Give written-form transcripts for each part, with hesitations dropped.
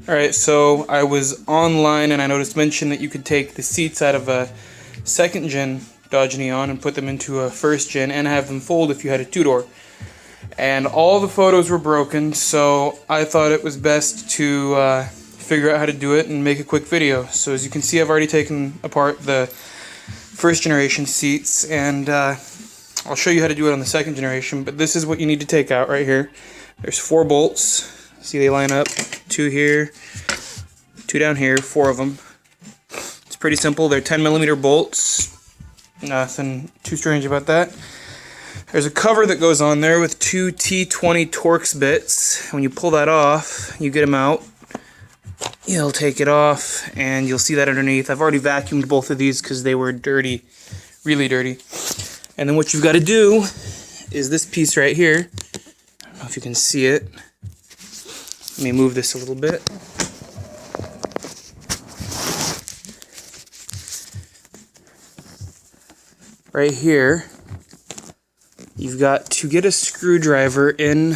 Alright, so I was online and I noticed mention that you could take the seats out of a second gen Dodge Neon and put them into a first gen and have them fold if you had a two-door. And all the photos were broken, so I thought it was best to figure out how to do it and make a quick video. So as you can see, I've already taken apart the first generation seats, and I'll show you how to do it on the second generation, but this is what you need to take out right here. There's 4 bolts. See, they line up. 2 here, 2 down here, 4 of them. It's pretty simple. They're 10mm bolts. Nothing too strange about that. There's a cover that goes on there with 2 T20 Torx bits. When you pull that off, you get them out. You'll take it off, and you'll see that underneath. I've already vacuumed both of these because they were dirty, really dirty. And then what you've got to do is this piece right here. I don't know if you can see it. Let me move this a little bit. Right here, you've got to get a screwdriver in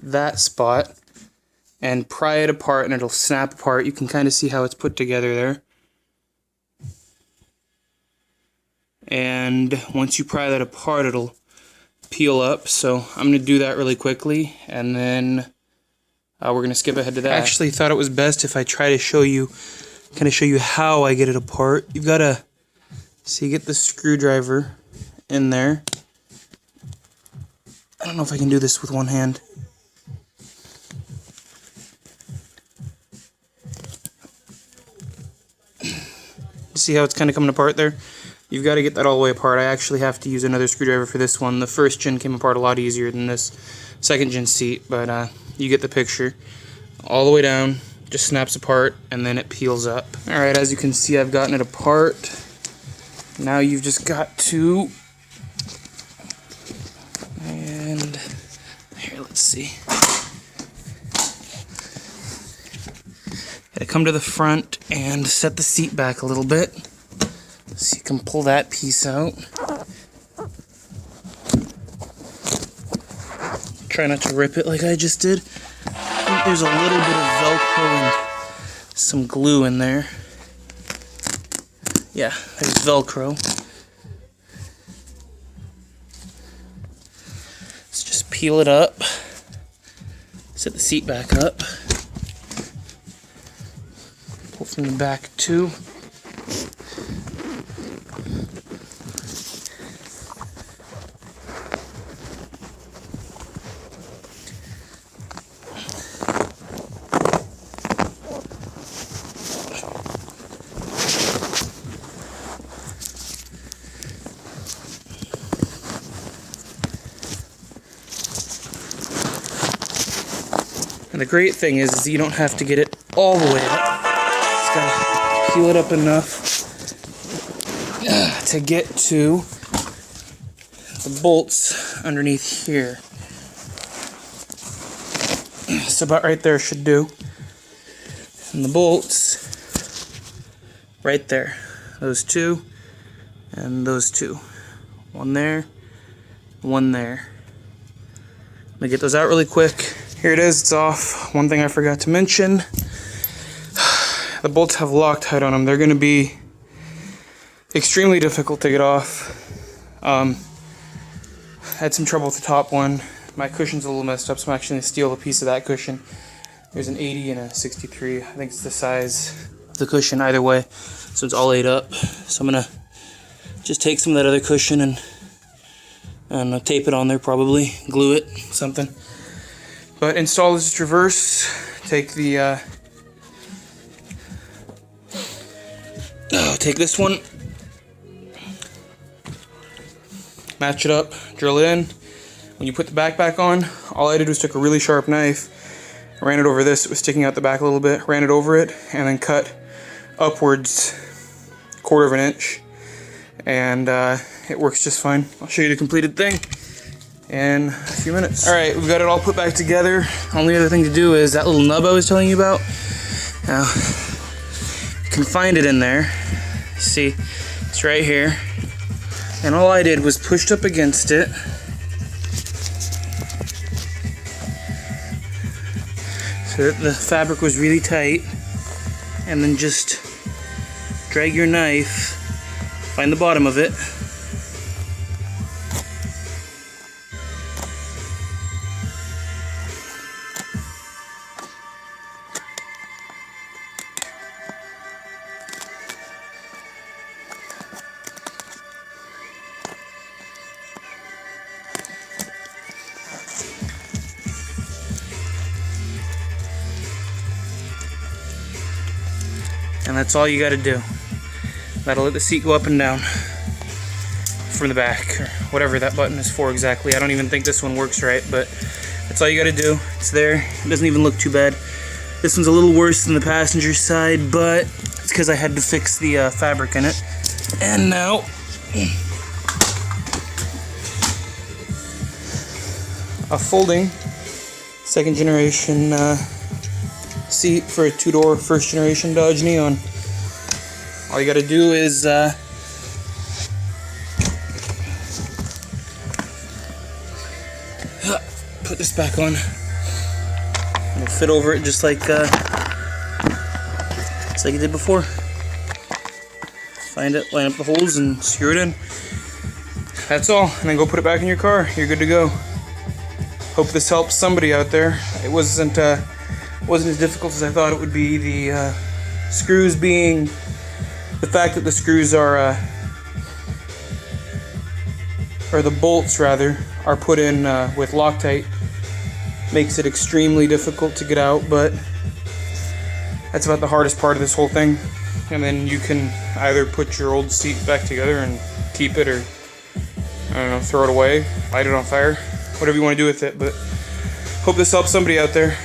that spot and pry it apart, and it'll snap apart. You can kind of see how it's put together there. And once you pry that apart, it'll peel up. So I'm going to do that really quickly, and then we're going to skip ahead to that. I actually thought it was best if I try to show you, how I get it apart. You've got to, so you get the screwdriver in there. I don't know if I can do this with one hand. See how it's kind of coming apart there? You've got to get that all the way apart. I actually have to use another screwdriver for this one. The first gen came apart a lot easier than this second gen seat, but you get the picture. All the way down, just snaps apart, and then it peels up. Alright, as you can see, I've gotten it apart. Now you've just got to, and here, let's see. Gotta come to the front and set the seat back a little bit. So you can pull that piece out. Try not to rip it like I just did. I think there's a little bit of Velcro and some glue in there. Yeah, there's Velcro. Let's just peel it up. Set the seat back up. Pull from the back too. And the great thing is you don't have to get it all the way up. Just gotta peel it up enough to get to the bolts underneath here. So about right there should do. And the bolts right there. Those 2 and those 2. One there, one there. Let me get those out really quick. Here it is, it's off. One thing I forgot to mention, the bolts have Loctite on them. They're going to be extremely difficult to get off. I had some trouble with the top one. My cushion's a little messed up, so I'm actually going to steal a piece of that cushion. There's an 80 and a 63. I think it's the size of the cushion either way, so it's all ate up. So I'm going to just take some of that other cushion and I'll tape it on there, probably glue it, something. But install this reverse, take the, take this one, match it up, drill it in. When you put the back on, all I did was took a really sharp knife, ran it over this, it was sticking out the back a little bit, ran it over it, and then cut upwards 1/4 of an inch. And it works just fine. I'll show you the completed thing in a few minutes. Alright, we've got it all put back together. Only other thing to do is that little nub I was telling you about. Now, you can find it in there. See, it's right here. And all I did was pushed up against it. so that the fabric was really tight, and then just drag your knife, find the bottom of it, and that's all you got to do. That'll let the seat go up and down from the back, or whatever that button is for exactly. I don't even think this one works right, but that's all you got to do. It's there. It doesn't even look too bad. This one's a little worse than the passenger side, but it's because I had to fix the fabric in it. And now a folding second generation seat for a two-door first generation Dodge Neon. All you gotta do is put this back on. It'll fit over it just like you did before. Find it, line up the holes, and screw it in. That's all, and then go put it back in your car. You're good to go. Hope this helps somebody out there. It wasn't as difficult as I thought it would be. The screws being, the fact that the screws are, or the bolts rather, are put in with Loctite makes it extremely difficult to get out, but that's about the hardest part of this whole thing. And then you can either put your old seat back together and keep it, or I don't know, throw it away, light it on fire, whatever you want to do with it. But hope this helps somebody out there.